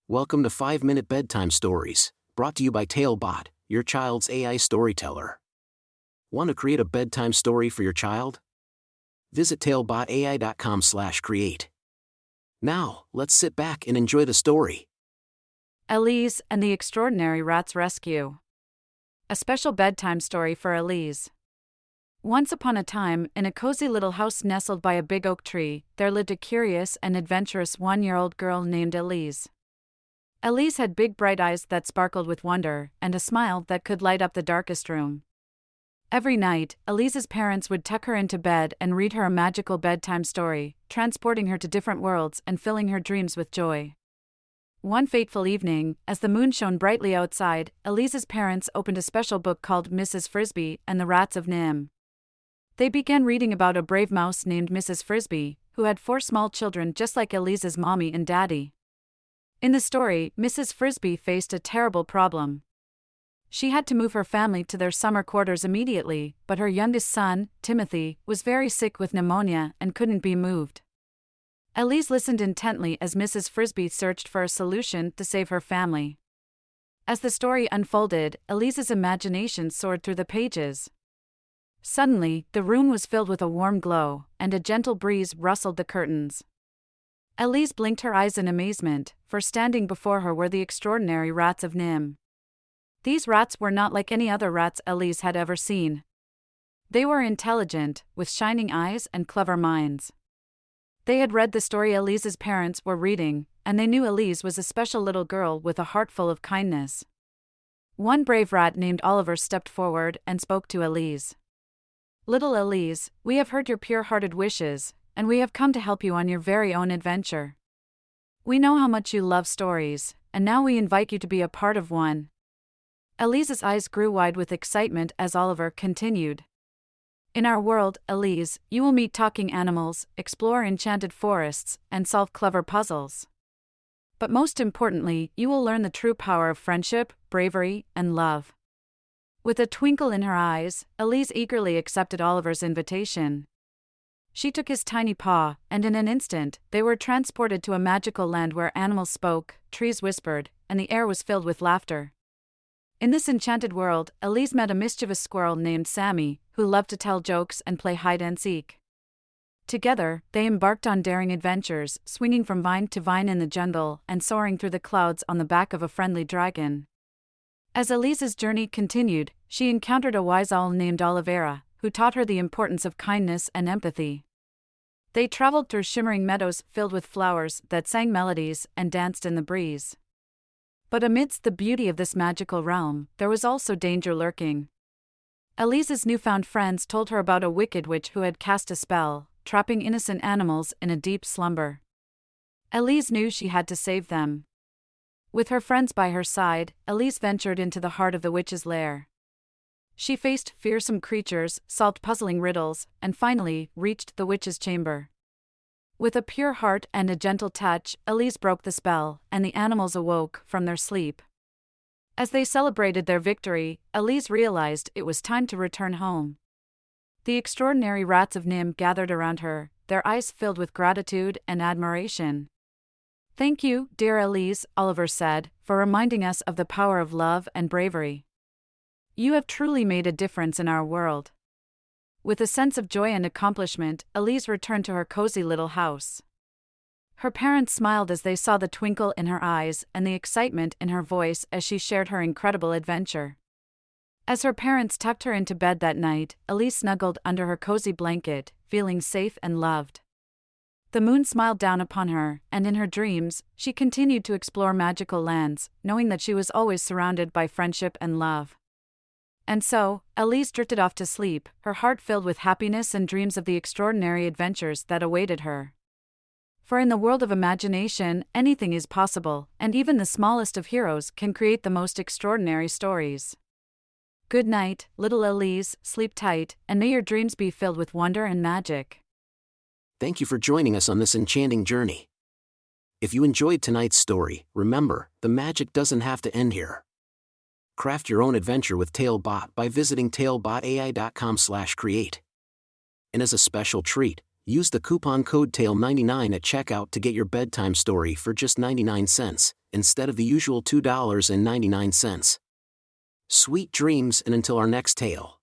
Welcome to 5-Minute Bedtime Stories, brought to you by TaleBot, your child's AI storyteller. Want to create a bedtime story for your child? Visit talebotai.com/create. Now, let's sit back and enjoy the story. Elyse and the Extraordinary Rat's Rescue. A special bedtime story for Elyse. Once upon a time, in a cozy little house nestled by a big oak tree, there lived a curious and adventurous 1-year-old girl named Elyse. Elyse had big bright eyes that sparkled with wonder, and a smile that could light up the darkest room. Every night, Elyse's parents would tuck her into bed and read her a magical bedtime story, transporting her to different worlds and filling her dreams with joy. One fateful evening, as the moon shone brightly outside, Elyse's parents opened a special book called Mrs. Frisbee and the Rats of NIMH. They began reading about a brave mouse named Mrs. Frisbee, who had 4 small children just like Elyse's mommy and daddy. In the story, Mrs. Frisbee faced a terrible problem. She had to move her family to their summer quarters immediately, but her youngest son, Timothy, was very sick with pneumonia and couldn't be moved. Elyse listened intently as Mrs. Frisbee searched for a solution to save her family. As the story unfolded, Elyse's imagination soared through the pages. Suddenly, the room was filled with a warm glow, and a gentle breeze rustled the curtains. Elyse blinked her eyes in amazement, for standing before her were the extraordinary rats of NIMH. These rats were not like any other rats Elyse had ever seen. They were intelligent, with shining eyes and clever minds. They had read the story Elyse's parents were reading, and they knew Elyse was a special little girl with a heart full of kindness. One brave rat named Oliver stepped forward and spoke to Elyse. "Little Elyse, we have heard your pure-hearted wishes, and we have come to help you on your very own adventure. We know how much you love stories, and now we invite you to be a part of one." Elyse's eyes grew wide with excitement as Oliver continued. "In our world, Elyse, you will meet talking animals, explore enchanted forests, and solve clever puzzles. But most importantly, you will learn the true power of friendship, bravery, and love." With a twinkle in her eyes, Elyse eagerly accepted Oliver's invitation. She took his tiny paw, and in an instant, they were transported to a magical land where animals spoke, trees whispered, and the air was filled with laughter. In this enchanted world, Elyse met a mischievous squirrel named Sammy, who loved to tell jokes and play hide-and-seek. Together, they embarked on daring adventures, swinging from vine to vine in the jungle and soaring through the clouds on the back of a friendly dragon. As Elyse's journey continued, she encountered a wise owl named Olivera, who taught her the importance of kindness and empathy. They traveled through shimmering meadows filled with flowers that sang melodies and danced in the breeze. But amidst the beauty of this magical realm, there was also danger lurking. Elyse's newfound friends told her about a wicked witch who had cast a spell, trapping innocent animals in a deep slumber. Elyse knew she had to save them. With her friends by her side, Elyse ventured into the heart of the witch's lair. She faced fearsome creatures, solved puzzling riddles, and finally reached the witch's chamber. With a pure heart and a gentle touch, Elyse broke the spell, and the animals awoke from their sleep. As they celebrated their victory, Elyse realized it was time to return home. The extraordinary rats of NIMH gathered around her, their eyes filled with gratitude and admiration. "Thank you, dear Elyse," Oliver said, "for reminding us of the power of love and bravery. You have truly made a difference in our world." With a sense of joy and accomplishment, Elyse returned to her cozy little house. Her parents smiled as they saw the twinkle in her eyes and the excitement in her voice as she shared her incredible adventure. As her parents tucked her into bed that night, Elyse snuggled under her cozy blanket, feeling safe and loved. The moon smiled down upon her, and in her dreams, she continued to explore magical lands, knowing that she was always surrounded by friendship and love. And so, Elyse drifted off to sleep, her heart filled with happiness and dreams of the extraordinary adventures that awaited her. For in the world of imagination, anything is possible, and even the smallest of heroes can create the most extraordinary stories. Good night, little Elyse, sleep tight, and may your dreams be filled with wonder and magic. Thank you for joining us on this enchanting journey. If you enjoyed tonight's story, remember, the magic doesn't have to end here. Craft your own adventure with TaleBot by visiting talebotai.com/create. And as a special treat, use the coupon code TALE99 at checkout to get your bedtime story for just 99 cents. instead of the usual $2.99. Sweet dreams, and until our next tale.